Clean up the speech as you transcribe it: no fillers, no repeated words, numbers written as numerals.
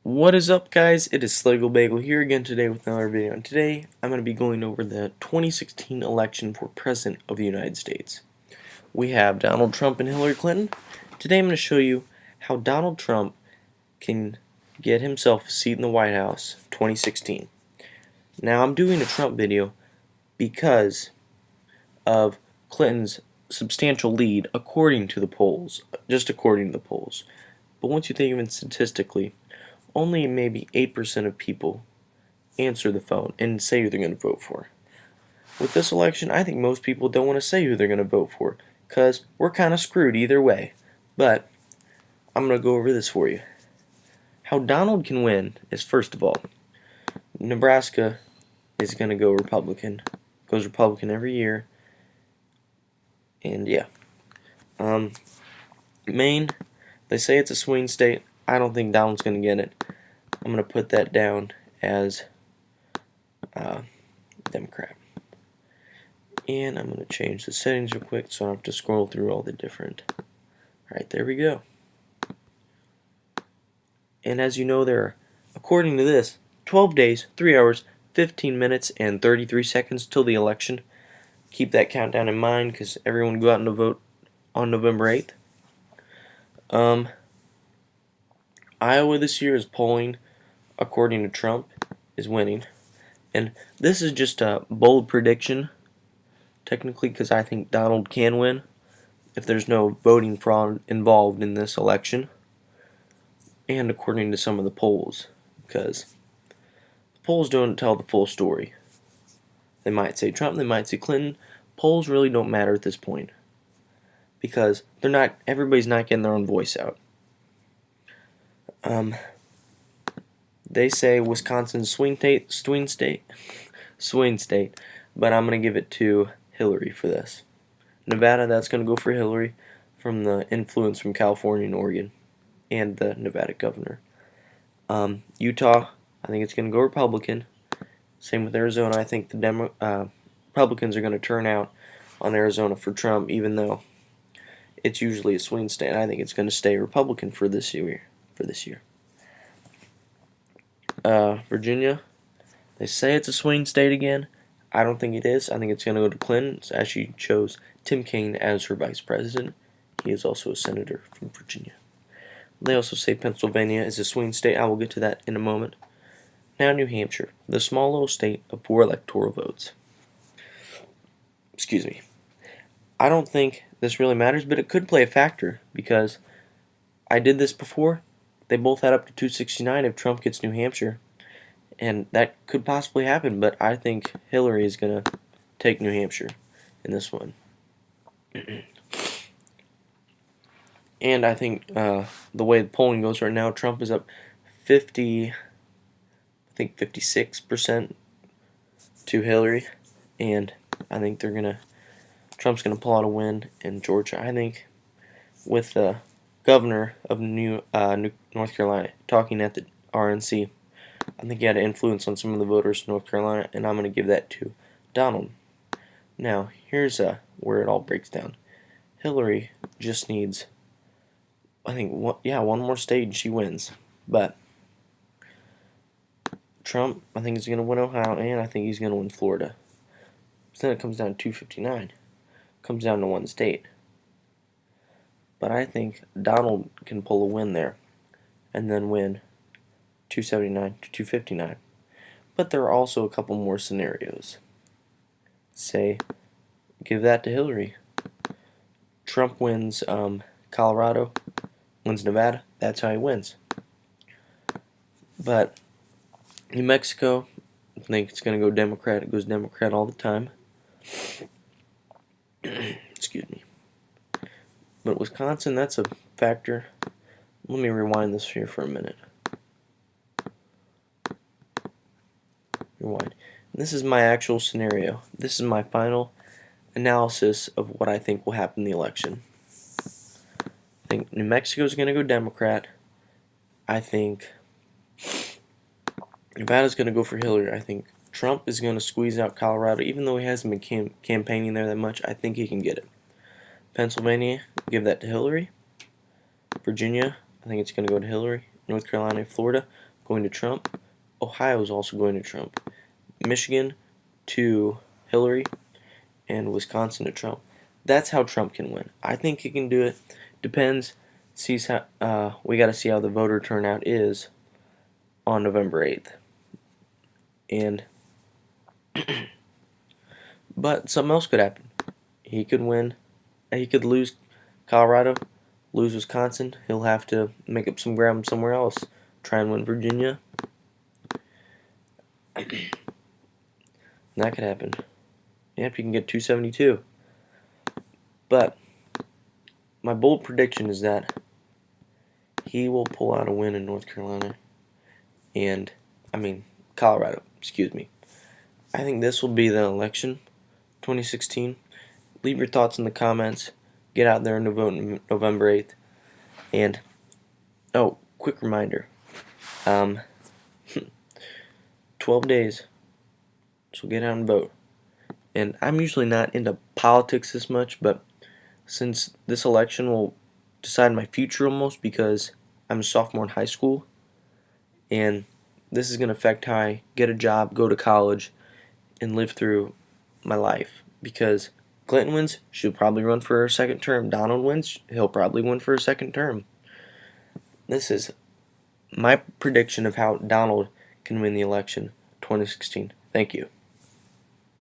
What is up, guys? It is Slaggle Bagel here again today with another video, and today I'm going to be going over the 2016 election for President of the United States. We have Donald Trump and Hillary Clinton. Today I'm going to show you how Donald Trump can get himself a seat in the White House 2016. Now I'm doing a Trump video because of Clinton's substantial lead according to the polls, just according to the polls. But once you think of it statistically, only maybe 8% of people answer the phone and say who they're going to vote for. With this election, I think most people don't want to say who they're going to vote for because we're kind of screwed either way. But I'm going to go over this for you. How Donald can win is, first of all, Nebraska is going to go Republican. Goes Republican every year. And yeah. Maine, they say it's a swing state. I don't think Donald's going to get it. I'm going to put that down as Democrat. And I'm going to change the settings real quick so I don't have to scroll through all the different. Alright, there we go. And as you know, there are, according to this, 12 days, 3 hours, 15 minutes, and 33 seconds till the election. Keep that countdown in mind because everyone go out and vote on November 8th. Iowa this year is polling, according to Trump, is winning. And this is just a bold prediction, technically, because I think Donald can win if there's no voting fraud involved in this election. And according to some of the polls, because the polls don't tell the full story. They might say Trump, they might say Clinton. Polls really don't matter at this point because everybody's not getting their own voice out. They say Wisconsin's swing state, but I'm going to give it to Hillary for this. Nevada, that's going to go for Hillary from the influence from California and Oregon and the Nevada governor. Utah, I think it's going to go Republican. Same with Arizona. I think the Republicans are going to turn out on Arizona for Trump, even though it's usually a swing state. I think it's going to stay Republican for this year. Virginia, they say it's a swing state again. I don't think it is. I think it's going to go to Clinton, as she chose Tim Kaine as her vice president. He is also a senator from Virginia. They also say Pennsylvania is a swing state. I will get to that in a moment. Now New Hampshire, the small little state of 4 electoral votes. Excuse me. I don't think this really matters, but it could play a factor because I did this before. They both had up to 269 if Trump gets New Hampshire, and that could possibly happen, but I think Hillary is going to take New Hampshire in this one. And I think the way the polling goes right now, Trump is up 56% to Hillary, and I think Trump's gonna pull out a win in Georgia. I think with the governor of North Carolina talking at the RNC, I think he had an influence on some of the voters in North Carolina, and I'm gonna give that to Donald. Now here's where it all breaks down. Hillary just needs, I think, one more state and she wins. But Trump, I think, is going to win Ohio, and I think he's going to win Florida. So then it comes down to 259. It comes down to one state. But I think Donald can pull a win there and then win 279 to 259. But there are also a couple more scenarios. Say, give that to Hillary. Trump wins Colorado, wins Nevada. That's how he wins. But New Mexico, I think it's going to go Democrat. It goes Democrat all the time. Excuse me. But Wisconsin, that's a factor. Let me rewind this here for a minute. Rewind. And this is my actual scenario. This is my final analysis of what I think will happen in the election. I think New Mexico is going to go Democrat. I think Nevada's going to go for Hillary. I think Trump is going to squeeze out Colorado. Even though he hasn't been campaigning there that much, I think he can get it. Pennsylvania, give that to Hillary. Virginia, I think it's going to go to Hillary. North Carolina, Florida. going to Trump. Ohio is also going to Trump. Michigan to Hillary, and Wisconsin to Trump. That's how Trump can win. I think he can do it. Depends. Sees how we got to see how the voter turnout is on November 8th. And but something else could happen. He could win. He could lose Colorado, lose Wisconsin. He'll have to make up some ground somewhere else. Try and win Virginia. That could happen. Yep, you can get 272. But my bold prediction is that he will pull out a win in North Carolina. Colorado, excuse me. I think this will be the election, 2016. Leave your thoughts in the comments. Get out there and vote November 8th. And, oh, quick reminder. 12 days. So get out and vote. And I'm usually not into politics this much, but since this election will decide my future almost, because I'm a sophomore in high school, and this is going to affect how I get a job, go to college, and live through my life. Because Clinton wins, she'll probably run for her second term. Donald wins, he'll probably win for a second term. This is my prediction of how Donald can win the election 2016. Thank you.